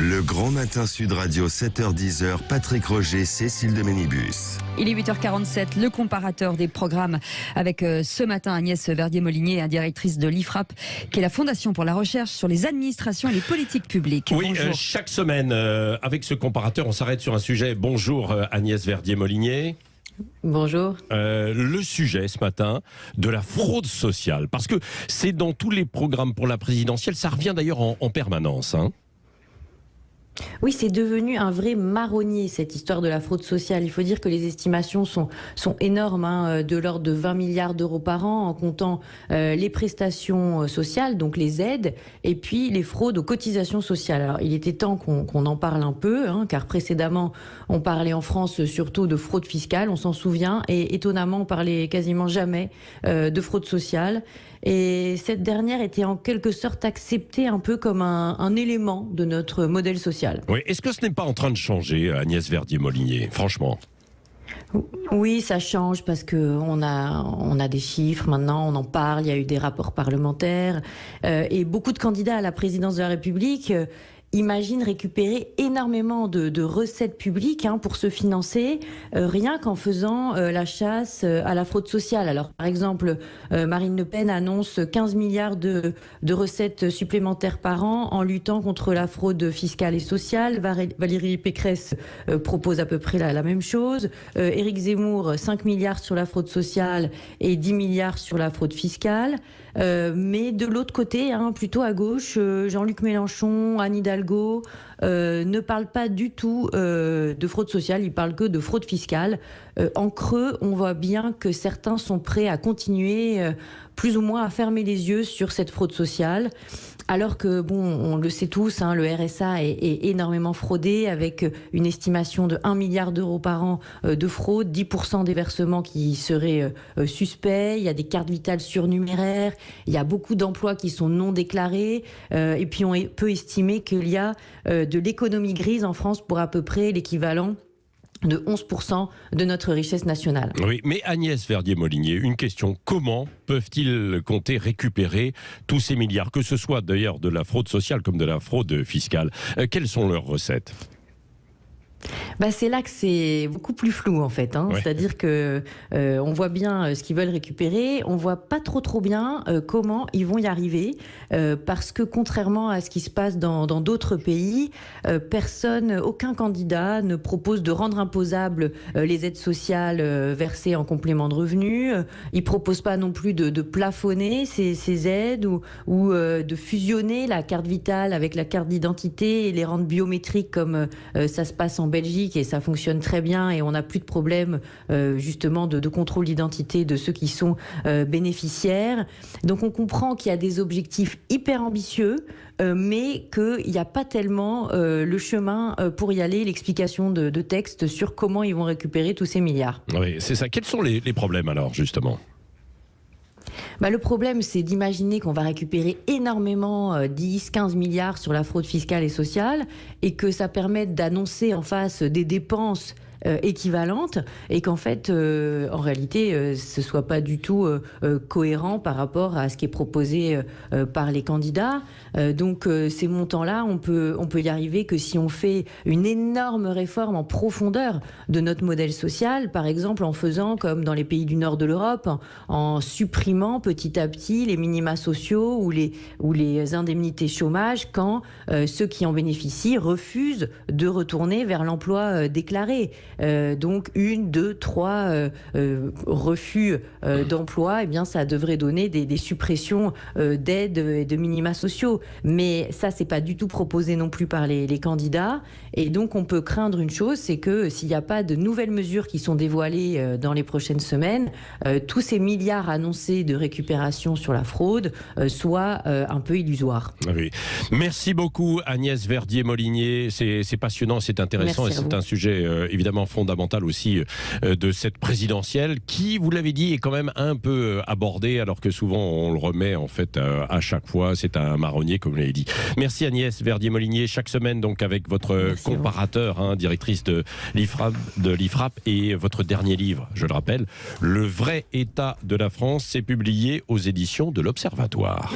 Le Grand Matin Sud Radio, 7h-10h, Patrick Roger, Cécile de Ménibus. Il est 8h47, le comparateur des programmes avec ce matin Agnès Verdier-Molinier, directrice de l'IFRAP, qui est la Fondation pour la recherche sur les administrations et les politiques publiques. Oui, chaque semaine, avec ce comparateur, on s'arrête sur un sujet. Bonjour Agnès Verdier-Molinier. Bonjour. Le sujet ce matin de la fraude sociale, parce que c'est dans tous les programmes pour la présidentielle, ça revient d'ailleurs en permanence. Oui, c'est devenu un vrai marronnier, cette histoire de la fraude sociale. Il faut dire que les estimations sont énormes, de l'ordre de 20 milliards d'euros par an, en comptant les prestations sociales, donc les aides, et puis les fraudes aux cotisations sociales. Alors, il était temps qu'on en parle un peu, car précédemment, on parlait en France surtout de fraude fiscale, on s'en souvient, et étonnamment, on parlait quasiment jamais de fraude sociale. Et cette dernière était en quelque sorte acceptée un peu comme un élément de notre modèle social. Oui. Est-ce que ce n'est pas en train de changer, Agnès Verdier-Molinier, franchement ? Oui, ça change parce que on a des chiffres maintenant, on en parle, il y a eu des rapports parlementaires et beaucoup de candidats à la présidence de la République imaginent récupérer énormément de recettes publiques pour se financer, rien qu'en faisant la chasse à la fraude sociale. Alors, par exemple, Marine Le Pen annonce 15 milliards de recettes supplémentaires par an en luttant contre la fraude fiscale et sociale. Valérie Pécresse propose à peu près la même chose. Éric Zemmour, 5 milliards sur la fraude sociale et 10 milliards sur la fraude fiscale. Mais de l'autre côté, plutôt à gauche, Jean-Luc Mélenchon, Anne Hidalgo ne parlent pas du tout de fraude sociale, ils parlent que de fraude fiscale. En creux, on voit bien que certains sont prêts à continuer plus ou moins à fermer les yeux sur cette fraude sociale. Alors que, on le sait tous, le RSA est énormément fraudé, avec une estimation de 1 milliard d'euros par an de fraude, 10% des versements qui seraient suspects, il y a des cartes vitales surnuméraires, il y a beaucoup d'emplois qui sont non déclarés, et puis on peut estimer qu'il y a de l'économie grise en France pour à peu près l'équivalent de 11% de notre richesse nationale. Oui, mais Agnès Verdier-Molinier, une question. Comment peuvent-ils compter récupérer tous ces milliards, que ce soit d'ailleurs de la fraude sociale comme de la fraude fiscale? Quelles sont leurs recettes ? C'est là que c'est beaucoup plus flou en fait. Ouais. C'est-à-dire que on voit bien ce qu'ils veulent récupérer, on voit pas trop bien comment ils vont y arriver, parce que contrairement à ce qui se passe dans d'autres pays, aucun candidat ne propose de rendre imposables les aides sociales versées en complément de revenus. Ils proposent pas non plus de plafonner ces aides ou de fusionner la carte vitale avec la carte d'identité et les rendre biométriques comme ça se passe en Belgique, et ça fonctionne très bien, et on n'a plus de problème justement de contrôle d'identité de ceux qui sont bénéficiaires. Donc on comprend qu'il y a des objectifs hyper ambitieux, mais qu'il n'y a pas tellement le chemin pour y aller, l'explication de texte sur comment ils vont récupérer tous ces milliards. Oui, c'est ça. Quels sont les problèmes alors, justement ? Le problème, c'est d'imaginer qu'on va récupérer énormément, 10-15 milliards sur la fraude fiscale et sociale, et que ça permette d'annoncer en face des dépenses équivalentes, et qu'en fait, en réalité, ce soit pas du tout cohérent par rapport à ce qui est proposé par les candidats. Donc ces montants-là, on peut y arriver que si on fait une énorme réforme en profondeur de notre modèle social, par exemple en faisant comme dans les pays du nord de l'Europe, en supprimant petit à petit les minima sociaux ou les indemnités chômage quand ceux qui en bénéficient refusent de retourner vers l'emploi déclaré. Donc 1, 2, 3 refus d'emploi, ça devrait donner des suppressions d'aides et de minima sociaux. Mais ça, c'est pas du tout proposé non plus par les candidats. Et donc on peut craindre une chose, c'est que s'il n'y a pas de nouvelles mesures qui sont dévoilées dans les prochaines semaines, tous ces milliards annoncés de récupération sur la fraude soient un peu illusoires. Oui. Merci beaucoup Agnès Verdier-Molinier. C'est passionnant, c'est intéressant. Merci, et c'est un sujet évidemment fondamental aussi de cette présidentielle qui, vous l'avez dit, est quand même un peu abordé, alors que souvent on le remet en fait à chaque fois. C'est un marronnier, comme vous l'avez dit. Merci Agnès Verdier-Molinier. Chaque semaine donc avec votre comparateur, directrice de l'IFRAP, et votre dernier livre, je le rappelle, Le vrai état de la France, c'est publié aux éditions de l'Observatoire.